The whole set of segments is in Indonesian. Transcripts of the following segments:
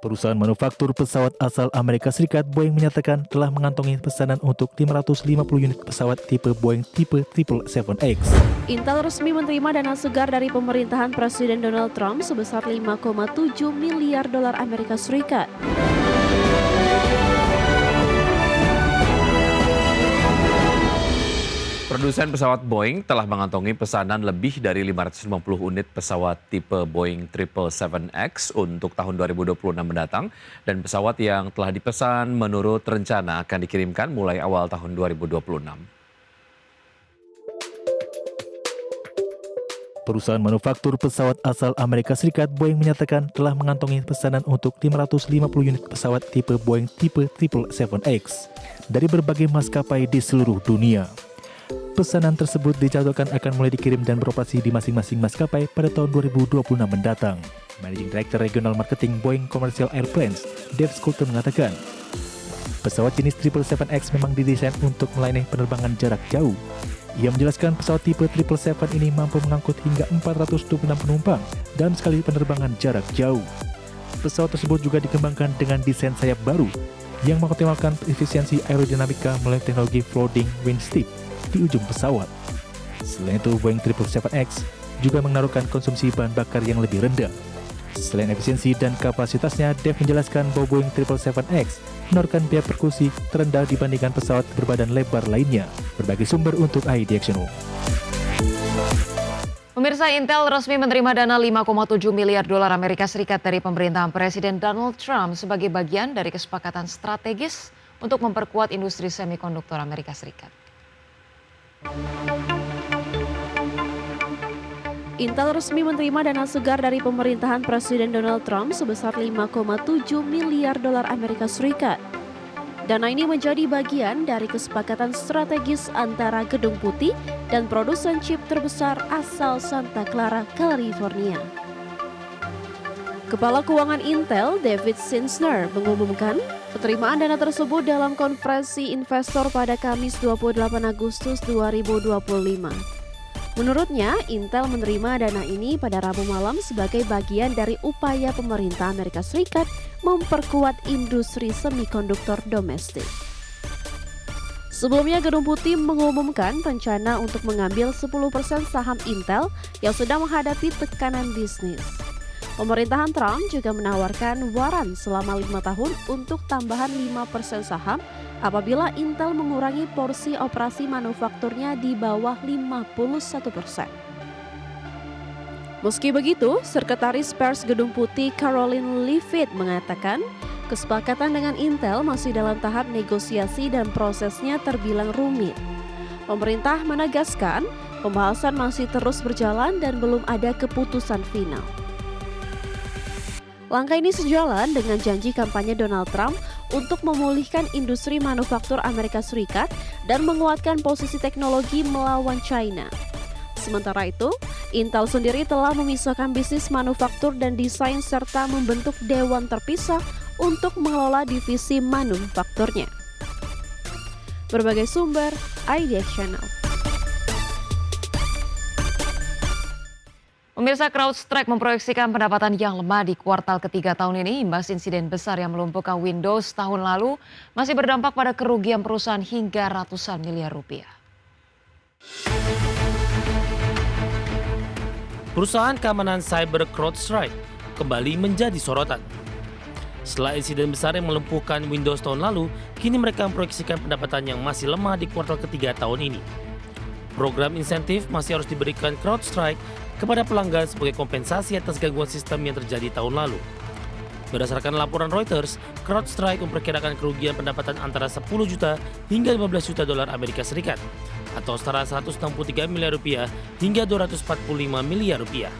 Perusahaan manufaktur pesawat asal Amerika Serikat Boeing menyatakan telah mengantongi pesanan untuk 550 unit pesawat tipe Boeing tipe 777X. Intel resmi menerima dana segar dari pemerintahan Presiden Donald Trump sebesar 5,7 miliar dolar Amerika Serikat. Produsen pesawat Boeing telah mengantongi pesanan lebih dari 550 unit pesawat tipe Boeing 777X untuk tahun 2026 mendatang, dan pesawat yang telah dipesan menurut rencana akan dikirimkan mulai awal tahun 2026. Perusahaan manufaktur pesawat asal Amerika Serikat Boeing menyatakan telah mengantongi pesanan untuk 550 unit pesawat tipe Boeing tipe 777X dari berbagai maskapai di seluruh dunia. Pesanan tersebut dijadwalkan akan mulai dikirim dan beroperasi di masing-masing maskapai pada tahun 2026 mendatang. Managing Director Regional Marketing Boeing Commercial Airplanes, Dave Sculter mengatakan, pesawat jenis 777X memang didesain untuk melayani penerbangan jarak jauh. Ia menjelaskan pesawat tipe 777 ini mampu mengangkut hingga 426 penumpang dalam sekali penerbangan jarak jauh. Pesawat tersebut juga dikembangkan dengan desain sayap baru yang mengoptimalkan efisiensi aerodinamika melalui teknologi floating wing strip di ujung pesawat. Selain itu, Boeing 777X juga menaruhkan konsumsi bahan bakar yang lebih rendah. Selain efisiensi dan kapasitasnya, Dave menjelaskan bahwa Boeing 777X menaruhkan biaya persekusi terendah dibandingkan pesawat berbadan lebar lainnya. Berbagai sumber untuk ID Action. Pemirsa, Intel resmi menerima dana 5,7 miliar dolar Amerika Serikat dari pemerintahan Presiden Donald Trump sebagai bagian dari kesepakatan strategis untuk memperkuat industri semikonduktor Amerika Serikat. Intel resmi menerima dana segar dari pemerintahan Presiden Donald Trump sebesar 5,7 miliar dolar Amerika Serikat. Dana ini menjadi bagian dari kesepakatan strategis antara Gedung Putih dan produsen chip terbesar asal Santa Clara, California. Kepala Keuangan Intel, David Zinsner, mengumumkan penerimaan dana tersebut dalam konferensi investor pada Kamis 28 Agustus 2025. Menurutnya, Intel menerima dana ini pada Rabu malam sebagai bagian dari upaya pemerintah Amerika Serikat memperkuat industri semikonduktor domestik. Sebelumnya, Gedung Putih mengumumkan rencana untuk mengambil 10% saham Intel yang sedang menghadapi tekanan bisnis. Pemerintahan Trump juga menawarkan waran selama 5 tahun untuk tambahan 5% saham apabila Intel mengurangi porsi operasi manufakturnya di bawah 51%. Meski begitu, Sekretaris Pers Gedung Putih Caroline Leavitt mengatakan kesepakatan dengan Intel masih dalam tahap negosiasi dan prosesnya terbilang rumit. Pemerintah menegaskan pembahasan masih terus berjalan dan belum ada keputusan final. Langkah ini sejalan dengan janji kampanye Donald Trump untuk memulihkan industri manufaktur Amerika Serikat dan menguatkan posisi teknologi melawan China. Sementara itu, Intel sendiri telah memisahkan bisnis manufaktur dan desain serta membentuk dewan terpisah untuk mengelola divisi manufakturnya. Berbagai sumber, ID Channel. Pemirsa, CrowdStrike memproyeksikan pendapatan yang lemah di kuartal ketiga tahun ini imbas insiden besar yang melumpuhkan Windows tahun lalu masih berdampak pada kerugian perusahaan hingga ratusan miliar rupiah. Perusahaan keamanan cyber CrowdStrike kembali menjadi sorotan. Setelah insiden besar yang melumpuhkan Windows tahun lalu, kini mereka memproyeksikan pendapatan yang masih lemah di kuartal ketiga tahun ini. Program insentif masih harus diberikan CrowdStrike kepada pelanggan sebagai kompensasi atas gangguan sistem yang terjadi tahun lalu. Berdasarkan laporan Reuters, CrowdStrike memperkirakan kerugian pendapatan antara 10 juta hingga 15 juta dolar Amerika Serikat atau setara 163 miliar rupiah hingga 245 miliar rupiah.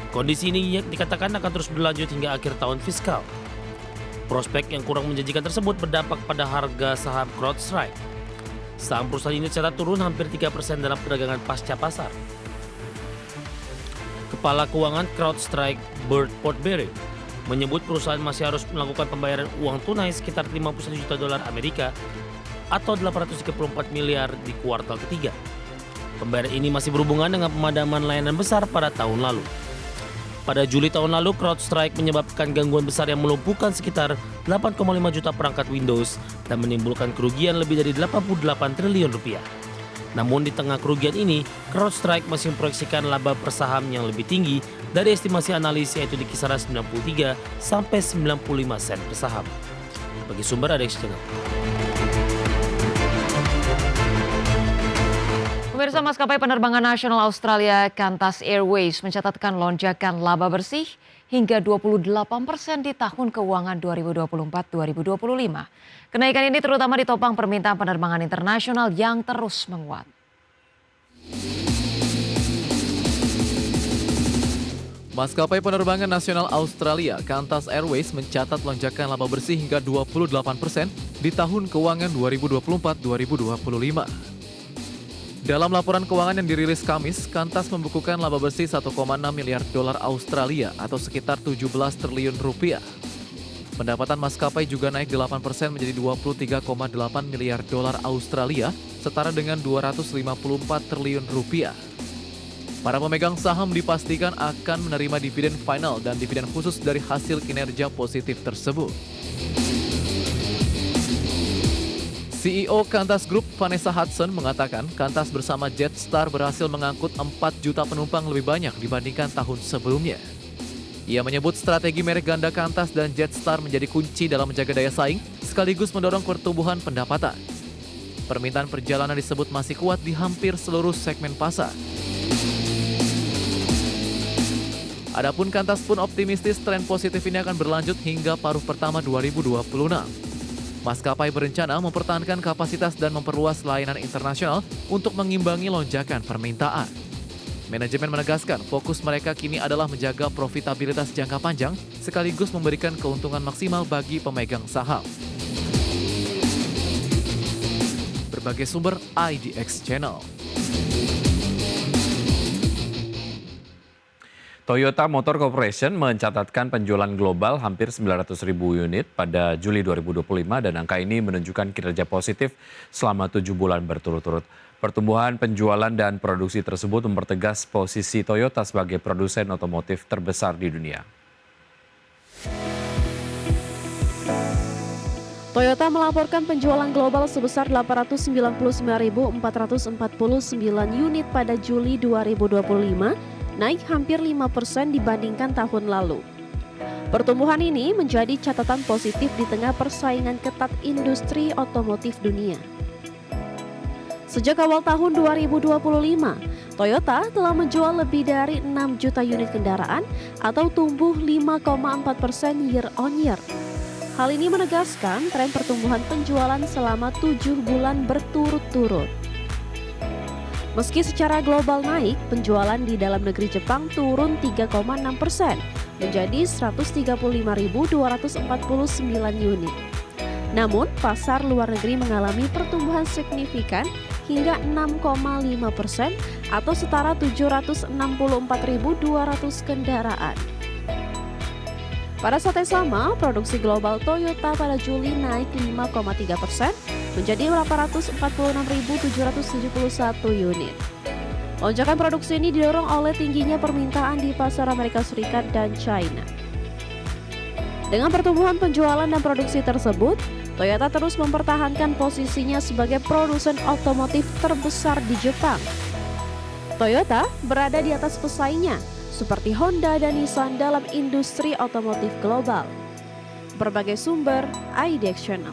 Kondisi ini dikatakan akan terus berlanjut hingga akhir tahun fiskal. Prospek yang kurang menjanjikan tersebut berdampak pada harga saham CrowdStrike. Saham perusahaan ini tercatat turun hampir 3% dalam perdagangan pasca pasar. Kepala Keuangan CrowdStrike, Burt Podberry, menyebut perusahaan masih harus melakukan pembayaran uang tunai sekitar 51 juta dolar Amerika atau 834 miliar di kuartal ketiga. Pembayaran ini masih berhubungan dengan pemadaman layanan besar pada tahun lalu. Pada Juli tahun lalu, CrowdStrike menyebabkan gangguan besar yang melumpuhkan sekitar 8,5 juta perangkat Windows dan menimbulkan kerugian lebih dari 88 triliun rupiah. Namun di tengah kerugian ini, CrowdStrike masih memproyeksikan laba per saham yang lebih tinggi dari estimasi analis, yaitu di kisaran 93 sampai 95 sen per saham. Bagi sumber ADX Channel. Pemirsa, maskapai penerbangan nasional Australia Qantas Airways mencatatkan lonjakan laba bersih hingga 28% di tahun keuangan 2024-2025. Kenaikan ini terutama ditopang permintaan penerbangan internasional yang terus menguat. Maskapai penerbangan nasional Australia Qantas Airways mencatat lonjakan laba bersih hingga 28% di tahun keuangan 2024-2025. Dalam laporan keuangan yang dirilis Kamis, Qantas membukukan laba bersih 1,6 miliar dolar Australia atau sekitar 17 triliun rupiah. Pendapatan maskapai juga naik 8% menjadi 23,8 miliar dolar Australia, setara dengan 254 triliun rupiah. Para pemegang saham dipastikan akan menerima dividen final dan dividen khusus dari hasil kinerja positif tersebut. CEO Qantas Group Vanessa Hudson mengatakan Qantas bersama Jetstar berhasil mengangkut 4 juta penumpang lebih banyak dibandingkan tahun sebelumnya. Ia menyebut strategi merek ganda Qantas dan Jetstar menjadi kunci dalam menjaga daya saing sekaligus mendorong pertumbuhan pendapatan. Permintaan perjalanan disebut masih kuat di hampir seluruh segmen pasar. Adapun Qantas pun optimistis tren positif ini akan berlanjut hingga paruh pertama 2026. Maskapai berencana mempertahankan kapasitas dan memperluas layanan internasional untuk mengimbangi lonjakan permintaan. Manajemen menegaskan fokus mereka kini adalah menjaga profitabilitas jangka panjang sekaligus memberikan keuntungan maksimal bagi pemegang saham. Berbagai sumber IDX Channel. Toyota Motor Corporation mencatatkan penjualan global hampir 900.000 unit pada Juli 2025 dan angka ini menunjukkan kinerja positif selama 7 bulan berturut-turut. Pertumbuhan penjualan dan produksi tersebut mempertegas posisi Toyota sebagai produsen otomotif terbesar di dunia. Toyota melaporkan penjualan global sebesar 899.449 unit pada Juli 2025, naik hampir 5% dibandingkan tahun lalu. Pertumbuhan ini menjadi catatan positif di tengah persaingan ketat industri otomotif dunia. Sejak awal tahun 2025, Toyota telah menjual lebih dari 6 juta unit kendaraan atau tumbuh 5,4% year on year. Hal ini menegaskan tren pertumbuhan penjualan selama 7 bulan berturut-turut. Meski secara global naik, penjualan di dalam negeri Jepang turun 3,6% menjadi 135.249 unit. Namun, pasar luar negeri mengalami pertumbuhan signifikan hingga 6,5% atau setara 764.200 kendaraan. Pada saat yang sama, produksi global Toyota pada Juli naik 5,3% menjadi 846.771 unit. Lonjakan produksi ini didorong oleh tingginya permintaan di pasar Amerika Serikat dan China. Dengan pertumbuhan penjualan dan produksi tersebut, Toyota terus mempertahankan posisinya sebagai produsen otomotif terbesar di Jepang. Toyota berada di atas pesaingnya seperti Honda dan Nissan dalam industri otomotif global. Berbagai sumber IDX Channel.